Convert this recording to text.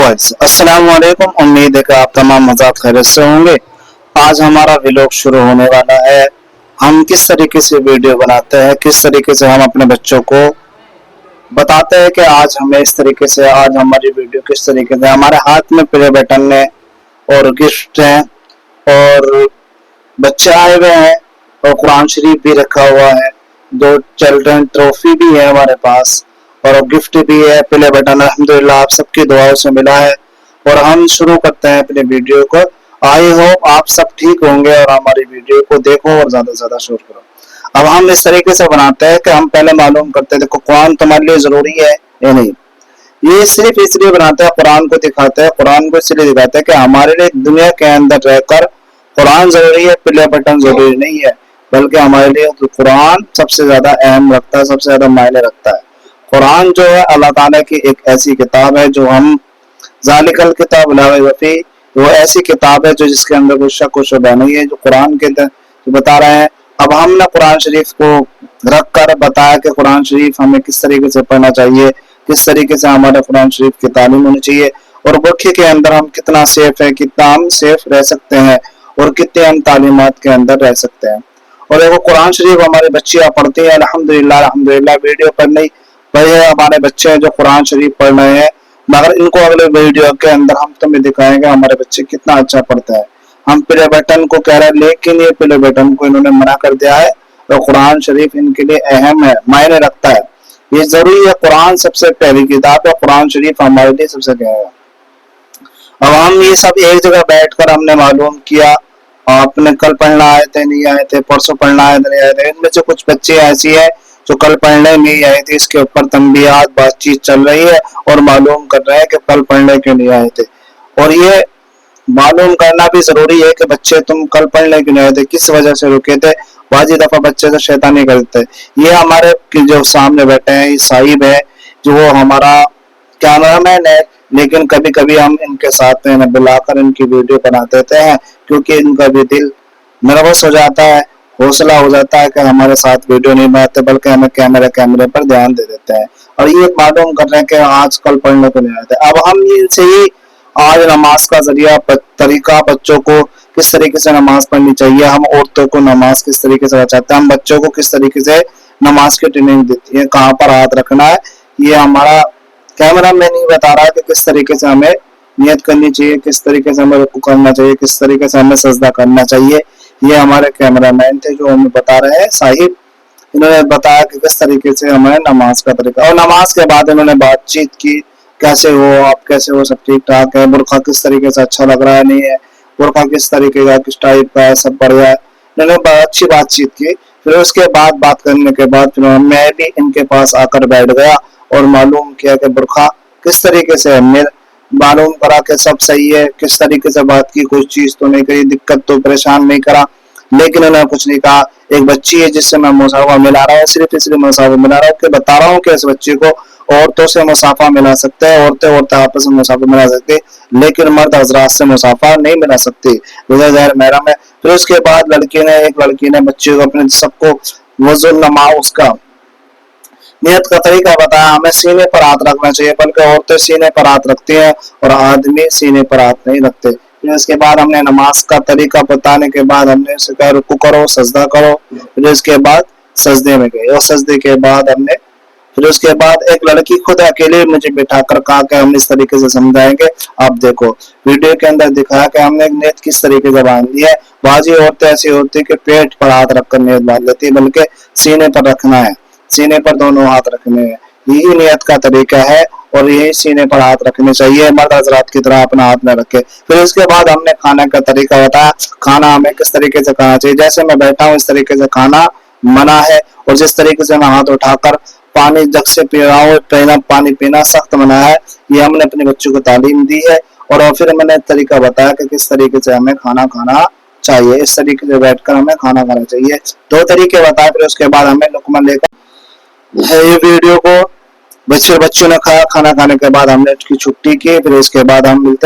Guys अस्सलाम वालेकुम। उम्मीद है कि आप तमाम मज़ाक खैरियत से होंगे। आज हमारा व्लॉग शुरू होने वाला है। हम किस तरीके से वीडियो बनाते हैं, किस तरीके से हम अपने बच्चों को बताते हैं कि आज हमें इस तरीके से, आज हमारी वीडियो किस तरीके से। हमारे हाथ में प्ले बटन है और गिफ्ट हैं और बच्चे आए हुए हैं और कुरान शरीफ भी रखा हुआ है, 2 चिल्ड्रन ट्रॉफी भी है हमारे पास और गिफ्ट भी है। प्ले बटन अल्हम्दुलिल्लाह आप सबकी दुआओं से मिला है और हम शुरू करते हैं अपने वीडियो को। आई होप आप सब ठीक होंगे और हमारी वीडियो को देखो और ज्यादा से ज्यादा शेयर करो। अब हम इस तरीके से बनाते हैं कि हम पहले मालूम करते हैं, देखो कुरान तुम्हारे लिए जरूरी है या नहीं। ये सिर्फ इसलिए बनाते हैं, कुरान को दिखाते हैं, कुरान को इसलिए दिखाते हैं कि हमारे लिए दुनिया के अंदर रहकर कुरान जरूरी है, प्ले बटन जरूरी नहीं है, बल्कि हमारे लिए तो कुरान सबसे ज्यादा अहम रखता है, सबसे ज्यादा मायने रखता है। कुरान जो है अल्लाह ताला की एक ऐसी किताब है जो हम ज़ालिकल किताब ला रैब फीह, वो ऐसी किताब है जो जिसके अंदर कोई शक व शुबा नहीं है, जो कुरान के अंदर बता रहे हैं। अब हमने कुरान शरीफ को रख कर बताया कि कुरान शरीफ हमें किस तरीके से पढ़ना चाहिए, किस तरीके से हमारा कुरान शरीफ की तालीम होनी चाहिए और बुरखे के अंदर हम कितना सेफ है, कितना हम सेफ रह सकते हैं और कितने हम तालीमात के अंदर रह सकते हैं। और देखो कुरान शरीफ हमारे बच्चियां पढ़ती हैं अल्हम्दुलिल्लाह अल्हम्दुलिल्लाह। वीडियो पर नहीं भाई हमारे बच्चे हैं जो कुरान शरीफ पढ़ रहे हैं, मगर इनको अगले वीडियो के अंदर हम तुम्हें दिखाएंगे हमारे बच्चे कितना अच्छा पढ़ते हैं। हम प्ले बटन को कह रहे हैं लेकिन ये प्ले बटन को इन्होंने मना कर दिया है और कुरान शरीफ इनके लिए अहम है, मायने रखता है, ये जरूरी है। कुरान सबसे पहली किताब है, कुरान शरीफ हमारे लिए सबसे क्या है। अब हम ये सब एक जगह बैठकर हमने मालूम किया, आपने कल पढ़ना आए थे नहीं आए थे, परसों पढ़ना आए थे नहीं आए थे। इनमें से कुछ बच्चे ऐसी है जो कल पढ़ने नहीं आए थे, इसके ऊपर तंबीहात बातचीत चल रही है और मालूम कर रहे हैं कि कल पढ़ने क्यों नहीं आए थे। और ये मालूम करना भी जरूरी है कि बच्चे तुम कल पढ़ने क्यों नहीं आए थे, किस वजह से रुके थे। बाजी दफा बच्चे से शैतानी करते। ये हमारे जो सामने बैठे हैं ये साहिब है जो वो हमारा कैमरामैन है, लेकिन कभी कभी हम इनके साथ में इन्हें बुलाकर इनकी वीडियो बना देते हैं क्योंकि इनका भी दिल नर्वस हो जाता है, हौसला हो जाता है कि हमारे साथ वीडियो नहीं बनाते बल्कि हमें कैमरे पर ध्यान दे देते हैं और ये मालूम कर रहे हैं कि आजकल पढ़ने को नहीं आते। अब हम इनसे ही आज नमाज का तरीका, बच्चों को किस तरीके से नमाज पढ़नी चाहिए, हम औरतों को नमाज किस तरीके से बचाते हैं, हम बच्चों को किस तरीके से नमाज की ट्रेनिंग देती है, कहाँ पर हाथ रखना है, ये हमारा कैमरा मैन नहीं बता रहा है कि किस तरीके से हमें नियत करनी चाहिए, किस तरीके से हमें रुकू करना चाहिए, किस तरीके से हमें सजदा करना चाहिए। ये हमारे कैमरामैन थे जो हमें बता रहे हैं साहिब, इन्होंने बताया कि किस तरीके से हमें नमाज का तरीका। और नमाज के बाद इन्होंने बातचीत की, कैसे हो आप, कैसे हो, सब ठीक ठाक है, बुरखा किस तरीके से अच्छा लग रहा है नहीं है, बुरखा किस तरीके का, किस टाइप का है, सब बढ़िया है। इन्होंने अच्छी बातचीत की। फिर उसके बाद बात करने के बाद फिर मैं भी इनके पास आकर बैठ गया और मालूम किया कि बुरखा किस तरीके से है, मेरे मालूम करा कि सब सही है, किस तरीके से बात की, कोई चीज तो नहीं करी, दिक्कत तो परेशान नहीं करा, लेकिन उन्होंने कुछ नहीं कहा। एक बच्ची है जिससे मैं मुसाफा मिला रहा हूँ, सिर्फ इसलिए मुसाफा मिला रहा हूँ कि बता रहा हूँ कि इस बच्ची को औरतों से मुसाफा मिला सकते हैं, औरतें आपस में मुसाफा मिला सकते हैं, लेकिन मर्द हजरात से मुसाफा नहीं मिला सकती, ज़ाहिर महरम है। फिर उसके बाद एक लड़की ने बच्ची को अपने सबको वज़ू नमा उसका नियत का तरीका बताया। हमें सीने पर हाथ रखना चाहिए, बल्कि औरतें सीने पर हाथ रखती हैं और आदमी सीने पर हाथ नहीं रखते। फिर इसके बाद हमने नमाज का तरीका बताने के बाद हमने उसे कहा रुकू करो, सजदा करो। फिर इसके बाद सजदे में गए और सजदे के बाद हमने फिर उसके बाद एक लड़की खुद अकेले मुझे बिठाकर कहा कि हम इस तरीके से समझाएंगे। आप देखो वीडियो के अंदर दिखाया कि हमने एक नियत किस तरीके से बांधी है। बाजी औरतें ऐसी होती है कि पेट पर हाथ रखकर नियत बांध लेती है, बल्कि सीने पर रखना है, सीने पर दोनों हाथ रखने हैं, यही नियत का तरीका है और यही सीने पर हाथ रखने चाहिए, मर्द हजरात की तरह अपना हाथ न रखे। फिर उसके बाद हमने खाने का तरीका बताया, खाना हमें किस तरीके से खाना चाहिए। जैसे मैं बैठा हूँ इस तरीके से खाना मना है और जिस तरीके से मैं हाथ उठाकर पानी जग से पी रहा हूँ, पानी पीना सख्त मना है। ये हमने अपने बच्चों को तालीम दी है और फिर मैंने तरीका बताया कि किस तरीके से हमें खाना खाना चाहिए, इस तरीके से बैठकर हमें खाना खाना चाहिए। 2 तरीके बताए। फिर उसके बाद हमें लुकमा लेकर ये वीडियो को बच्चों ने खाया, खाना खाने के बाद हमने उसकी छुट्टी की। फिर इसके बाद हम मिलते